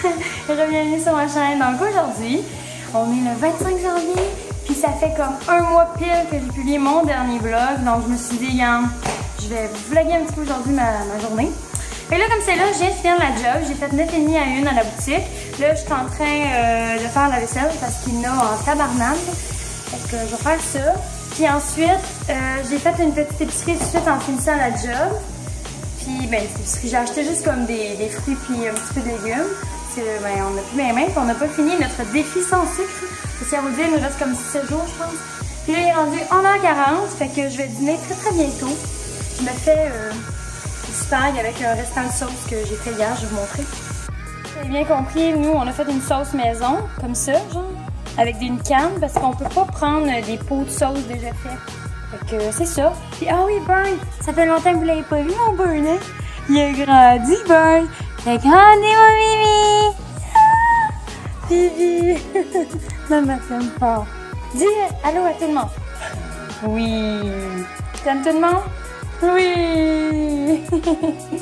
Bienvenue sur ma chaîne. Donc aujourd'hui, on est le 25 janvier, puis ça fait comme un mois pile que j'ai publié mon dernier vlog. Donc je me suis dit, je vais vlogger un petit peu aujourd'hui ma journée. Et là, comme c'est là, je viens de finir la job. J'ai fait 9h30 à 1 à la boutique. Là, je suis en train de faire la vaisselle parce qu'il y en a en tabarnane. Fait que je vais faire ça. Puis ensuite, j'ai fait une petite épicerie tout de suite en finissant la job. Puis, ben, j'ai acheté juste comme des fruits puis un petit peu de légumes. Ben, on a plus mes mains puis on n'a pas fini notre défi sans sucre. C'est à vous dire, il nous reste comme 7 jours, je pense. Puis là, il est rendu 1h40, fait que je vais dîner très bientôt. Je me fais du spag avec un restant de sauce que j'ai fait hier, je vais vous montrer. Vous avez bien compris, nous, on a fait une sauce maison, comme ça, genre, avec une canne, parce qu'on peut pas prendre des pots de sauce déjà faits. Fait que c'est ça. Puis, ah oui, Burn, ça fait longtemps que vous l'avez pas vu, mon Burn, hein? Il a grandi, Burn. Il a grandi, mon Bibi. Ah, Bibi. Maman t'aime fort. Dis allô à tout le monde. Oui. T'aimes tout le monde? Oui.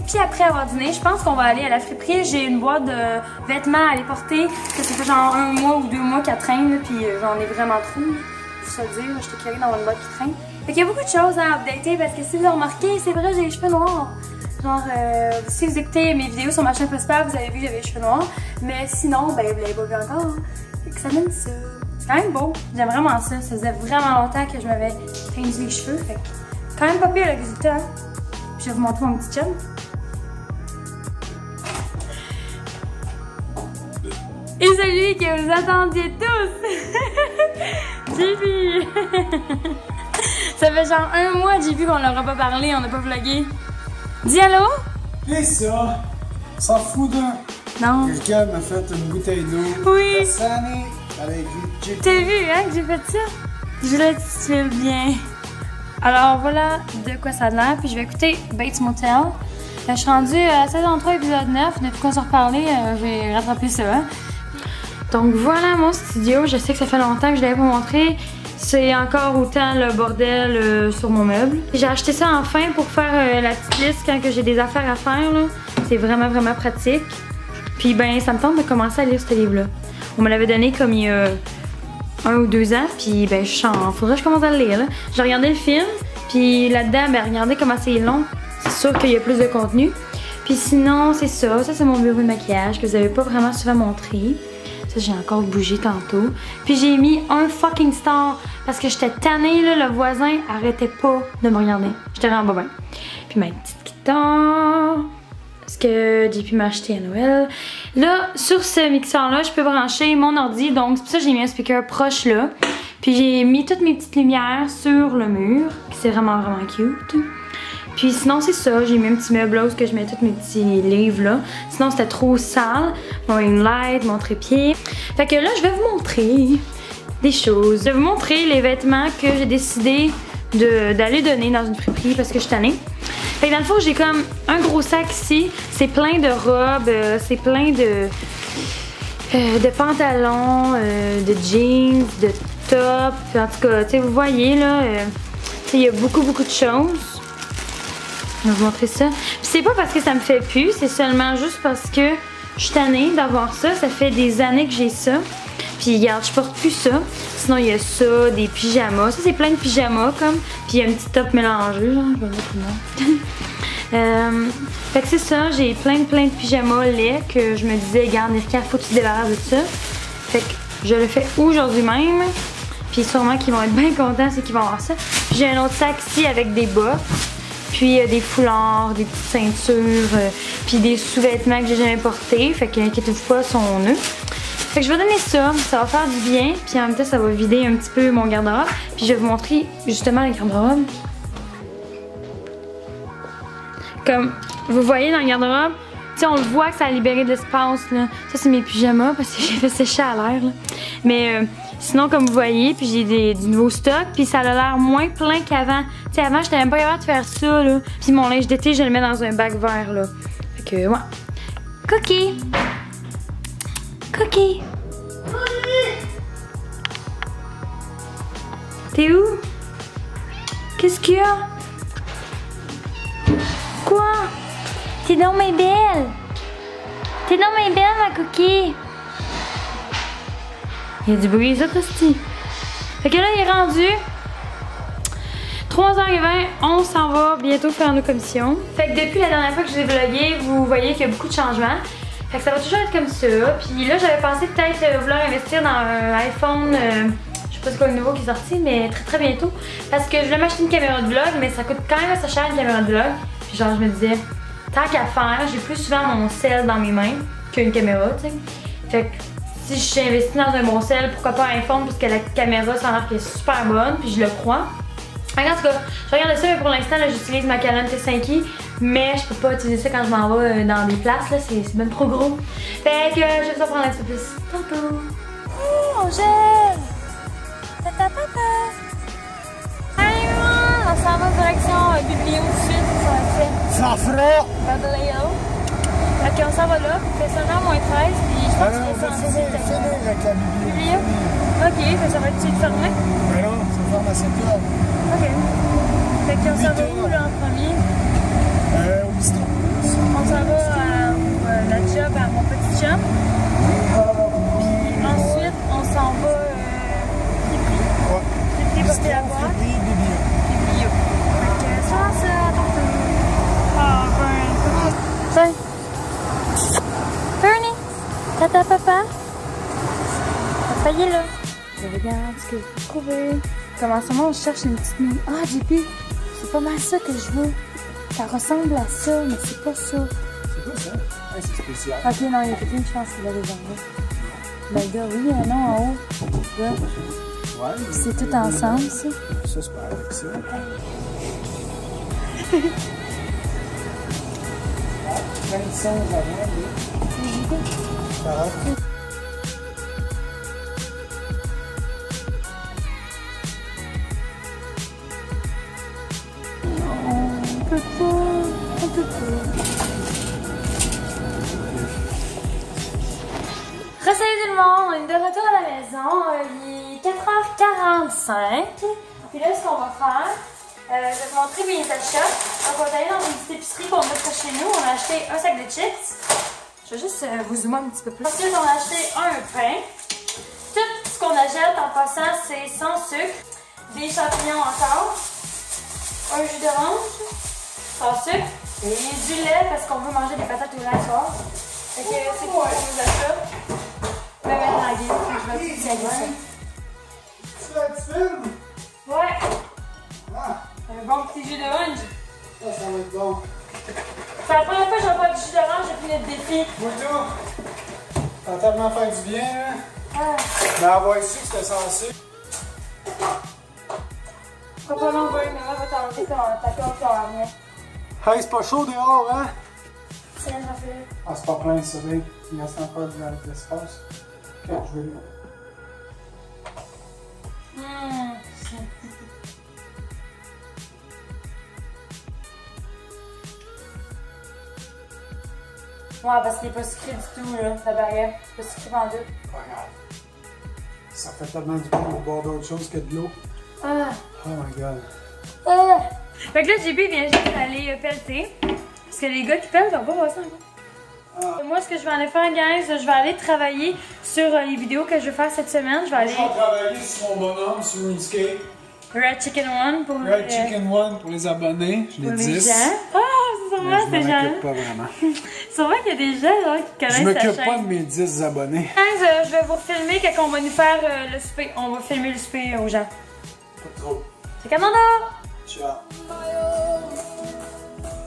Puis après avoir dîné, je pense qu'on va aller à la friperie. J'ai une boîte de vêtements à aller porter. Ça fait genre 1 mois ou 2 mois qu'elle traîne, puis j'en ai vraiment trop. Faut se le dire, je t'ai carré dans une boîte qui traîne. Fait qu'il y a beaucoup de choses à updater parce que si vous avez remarqué, c'est vrai, j'ai les cheveux noirs. Genre, si vous écoutez mes vidéos sur ma chaîne Prosper, vous avez vu que j'avais les cheveux noirs. Mais sinon, ben, vous l'avez pas vu encore. Fait que ça donne ça. C'est quand même beau. J'aime vraiment ça. Ça faisait vraiment longtemps que je m'avais teint les cheveux. Fait que, quand même pas pire le résultat. Puis je vais vous montrer mon petit chum. Et celui que vous attendiez tous! Jibi! Ça fait genre 1 mois, Jibi, qu'on leur a pas parlé, on n'a pas vlogué. Dis allô? Et ça, s'en fout d'un. Non. Quelqu'un m'a fait une bouteille d'eau. Oui. Personne avec du T'as vu, hein, que j'ai fait ça? Je voulais que tu te filmes bien. Alors voilà de quoi ça a l'air, puis je vais écouter Bates Motel. Je suis rendue à saison 3, épisode 9. Depuis qu'on s'en reparlé, j'ai rattrapé ça. Hein? Donc voilà mon studio. Je sais que ça fait longtemps que je l'avais pas montré. C'est encore autant le bordel sur mon meuble. J'ai acheté ça enfin pour faire la petite liste quand j'ai des affaires à faire. C'est vraiment pratique. Puis ben ça me tente de commencer à lire ce livre-là. On me l'avait donné comme il y a 1 ou 2 ans. Puis ben faudrait que je commence à le lire. J'ai regardé le film. Puis là-dedans, ben regardez comment c'est long. C'est sûr qu'il y a plus de contenu. Puis sinon, c'est ça. Ça, c'est mon bureau de maquillage que vous avez pas vraiment souvent montré. Ça, j'ai encore bougé tantôt. Puis j'ai mis un fucking star parce que j'étais tannée, là, le voisin arrêtait pas de me regarder. J'étais vraiment bien. Puis ma petite guitare, parce que j'ai pu m'acheter à Noël. Là, sur ce mixeur-là, je peux brancher mon ordi, donc c'est pour ça que j'ai mis un speaker proche là. Puis j'ai mis toutes mes petites lumières sur le mur, c'est vraiment cute. Puis sinon, c'est ça, j'ai mis un petit meuble là où je mets tous mes petits livres là. Sinon, c'était trop sale. Mon ring light, mon trépied. Fait que là, je vais vous montrer des choses. Je vais vous montrer les vêtements que j'ai décidé d'aller donner dans une friperie parce que je suis tannée. Fait que dans le fond, j'ai comme un gros sac ici. C'est plein de robes, c'est plein de pantalons, de jeans, de tops. En tout cas, tu sais, vous voyez là, il y a beaucoup de choses. Je vais vous montrer ça. Puis c'est pas parce que ça me fait plus, c'est seulement juste parce que je suis tannée d'avoir ça. Ça fait des années que j'ai ça. Puis regarde, je porte plus ça. Sinon, il y a ça, des pyjamas. Ça, c'est plein de pyjamas comme. Puis il y a un petit top mélangé, genre. Je vais mettre là. Fait que c'est ça, j'ai plein de pyjamas laids que je me disais, regarde, Nirka, faut que tu te débarrasses de ça. Fait que je le fais aujourd'hui même. Puis sûrement qu'ils vont être bien contents, c'est qu'ils vont avoir ça. Puis j'ai un autre sac ici avec des bas. Puis des foulards, des petites ceintures, puis des sous-vêtements que j'ai jamais portés. Fait que inquiétez-vous pas, sont neufs. Fait que je vais donner ça, ça va faire du bien. Puis en même temps, ça va vider un petit peu mon garde-robe. Puis je vais vous montrer justement le garde-robe. Comme vous voyez dans le garde-robe, tu sais, on le voit que ça a libéré de l'espace. Ça, c'est mes pyjamas parce que j'ai fait sécher à l'air. Mais sinon, comme vous voyez, puis j'ai du nouveau stock, puis ça a l'air moins plein qu'avant. Tu sais, avant, j'étais même pas capable de faire ça, là. Puis mon linge d'été, je le mets dans un bac vert, là. Fait que, ouais. Cookie! Cookie! T'es où? Qu'est-ce qu'il y a? Quoi? T'es donc mais belle! T'es non mais belle ma cookie! Il y a du bruit, ça, Christy. Fait que là, il est rendu 3h20, on s'en va bientôt faire nos commissions. Fait que depuis la dernière fois que je l'ai vlogué, vous voyez qu'il y a beaucoup de changements. Fait que ça va toujours être comme ça. Puis là, j'avais pensé peut-être vouloir investir dans un iPhone, je sais pas c'est quoi le nouveau qui est sorti, mais très très bientôt. Parce que je voulais m'acheter une caméra de vlog, mais ça coûte quand même assez cher une caméra de vlog. Puis genre, je me disais, tant qu'à faire, j'ai plus souvent mon cell dans mes mains qu'une caméra, tu sais. Fait que si je suis investie dans un bon cell, pourquoi pas un iPhone, parce que la caméra, ça a l'air qu'elle est super bonne, puis je le crois. En tout cas, je regarde ça, mais pour l'instant, j'utilise ma Canon T5i, mais je peux pas utiliser ça quand je m'en vais dans des places, là, c'est même trop gros. Fait que je vais vous en prendre un petit peu plus tantôt. Oh, on gèle! Tata papa! Allez, on s'en va direction Biblio tout de suite, ça va être fait. Ça fera! Biblio. Fait qu'on s'en va là, il fait seulement moins 13, puis je pense que c'est censé être finir avec la bibliothèque. Ok, fait ça va être fermé. Mais non, ça ferme à 7 heures. Ok. Fait qu'on s'en va où là en premier? Au bistrot. On s'en va à la job à mon petit chum. Puis ensuite, on s'en va friperie. Ouais. Friperie porter la boîte. Friperie, biblio. Biblio. Fait que ça, tantôt. Ah, ben. Tiens. Bernie! Tata, papa! Papa, il est là. Je regarde ce que j'ai trouvé. Comment ça, on cherche une petite mini. Ah, JP! C'est pas mal ça que je veux. Ça ressemble à ça, mais c'est pas ça. C'est quoi ça? Ouais, c'est spécial. Ok, non, il y a quelqu'un qui pense qu'il a réservé. Ben, le gars, oui, un nom en haut. Là. Ouais. C'est tout ensemble, ça. Ça, c'est pas avec ça. Plein de songes avant, oui. Pareil. On peut pas. Salut tout le monde, on est de retour à la maison. Il est 4h45. Puis là, ce qu'on va faire, je vais vous montrer mes achats. Donc, on est allé dans une petite épicerie qu'on a près chez nous. On a acheté un sac de chips. Je vais juste vous zoomer un petit peu plus. Ensuite, on a acheté un pain. Tout ce qu'on achète en passant, c'est sans sucre. Des champignons encore. Un jus d'orange. Sans sucre. Et du lait parce qu'on veut manger des patates au lait ce soir. Fait que c'est pour nos achats. Je vais mettre dans la gueule. Je vais tout saluer ça. Tu fais un film? Ouais. Ah, Un bon petit jus d'orange. ça va être bon. C'est la première fois que je bois du jus d'orange depuis notre défi. Moi, tout. Ça va tellement faire du bien, hein? Ah. Mais avoir su que c'était censé. Pourquoi pas non, mais on va tenter ta corde sur la mienne. Hey, c'est pas chaud dehors, hein? C'est bien, j'en fais. Ah, c'est pas plein de soleil. Il reste encore de l'espace. Ok, je vais là. Ouais, parce qu'il n'est pas sucré du tout, là, ça paraît. Pas sucré en deux. Pas grave. Ça fait tellement du bien de boire d'autre chose que de l'eau. Ah. Oh my god. Ah. Fait que là, JB vient juste d'aller pelleter. Parce que les gars qui pellent, ils vont pas voir ça encore. Ah. Moi, ce que je vais aller faire, guys, je vais aller travailler sur les vidéos que je vais faire cette semaine. Je vais aller. Je vais travailler sur mon bonhomme, sur RuneScape. Red Chicken One pour Red Chicken One pour les abonnés. Je l'ai 10. Ah, c'est sûrement ces Je gens. m'occupe pas vraiment. Sûrement qu'il y a des gens là, qui connaissent Je ta m'occupe chaîne. pas de mes 10 abonnés. Guys, je vais vous filmer quand on va nous faire le souper. On va filmer le souper aux gens. Pas trop. C'est Canada! Ciao.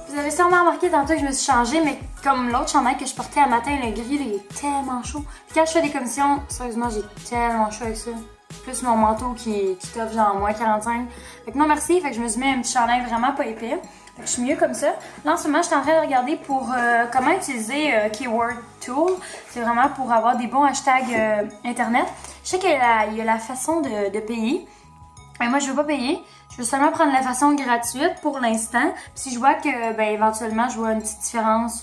Vous avez sûrement remarqué tantôt que je me suis changée, mais comme l'autre chandail que je portais à matin, le gris, il est tellement chaud. Puis quand je fais des commissions, sérieusement, j'ai tellement chaud avec ça. Plus mon manteau qui t'offre genre moins 45. Fait que non merci, fait que je me suis mis un petit chandail vraiment pas épais. Fait que je suis mieux comme ça. Là en ce moment, je suis en train de regarder pour comment utiliser Keyword Tool. C'est vraiment pour avoir des bons hashtags internet. Je sais qu'il y a la façon de payer. Mais moi, je veux pas payer. Je veux seulement prendre la façon gratuite pour l'instant. Puis si je vois que, ben, éventuellement, je vois une petite différence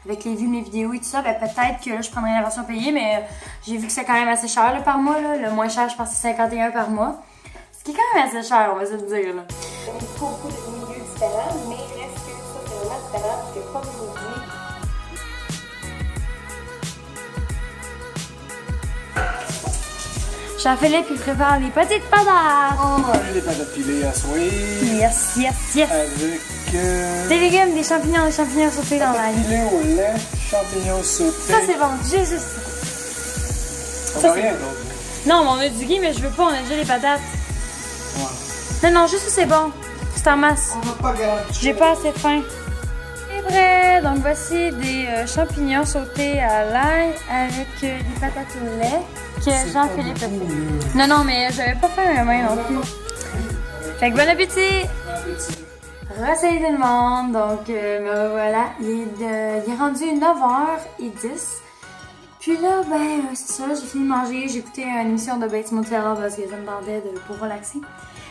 avec les vues de mes vidéos et tout ça, ben, peut-être que là, je prendrai la version payée. Mais j'ai vu que c'est quand même assez cher là, par mois. Là. Le moins cher, je pense, c'est 51 par mois. Ce qui est quand même assez cher, on va se le dire. Là. Beaucoup de milieux différents, mais reste que ça, c'est vraiment différent parce que, comme je vous dis, Jean-Philippe, il prépare les petites patates. On va manger des patates pilées à souhait. Yes, yes, yes. Avec Des légumes, des champignons sautés dans l'ail. pilé au lait, champignons sautés. Ça, c'est bon. J'ai juste On ça, n'a c'est- rien d'autre. Non, mais on a du gui, mais je veux pas, on a déjà les patates. Ouais. Non, juste ça, c'est bon. C'est en masse. On n'a pas garanti. J'ai pas assez faim. C'est prêt. Donc, voici des champignons sautés à l'ail avec des patates au lait que Jean-Philippe a fait. Non, mais j'avais pas faim à main non plus. Fait que bon appétit! Salut tout le monde! Donc, me voilà. Il est rendu 9h10. Puis là, c'est ça, j'ai fini de manger. J'ai écouté une émission de Bates Motel parce que ça me demandait pour relaxer.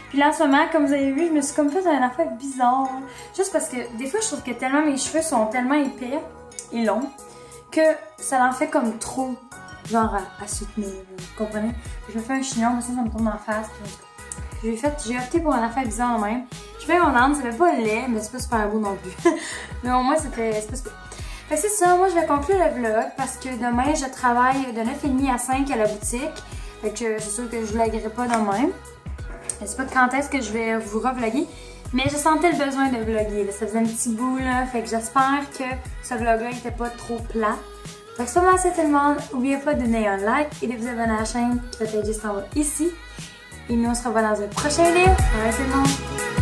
Puis là, en ce moment, comme vous avez vu, je me suis comme fait un affaire bizarre. Juste parce que des fois, je trouve que tellement mes cheveux sont tellement épais et longs que ça en fait comme trop, genre à soutenir, vous comprenez? Puis je me fais un chignon, mais ça me tombe en face. Puis j'ai opté pour une affaire bizarre même. Je fais mon âme, ça fait pas laid, mais c'est pas super beau non plus. Mais au moins, c'est pas super. Fait que c'est ça, moi je vais conclure le vlog parce que demain je travaille de 9h30 à 5 à la boutique. Fait que c'est sûr que je vloggerai pas demain. Je sais pas quand est-ce que je vais vous revlogger, mais je sentais le besoin de vlogger. Là. Ça faisait un petit bout là, fait que j'espère que ce vlog-là était pas trop plat. Fait que c'est pas mal, c'est tout le monde. N'oubliez pas de donner un like et de vous abonner à la chaîne qui va être juste en bas ici. Et nous on se revoit dans un prochain vidéo. Bye tout le monde!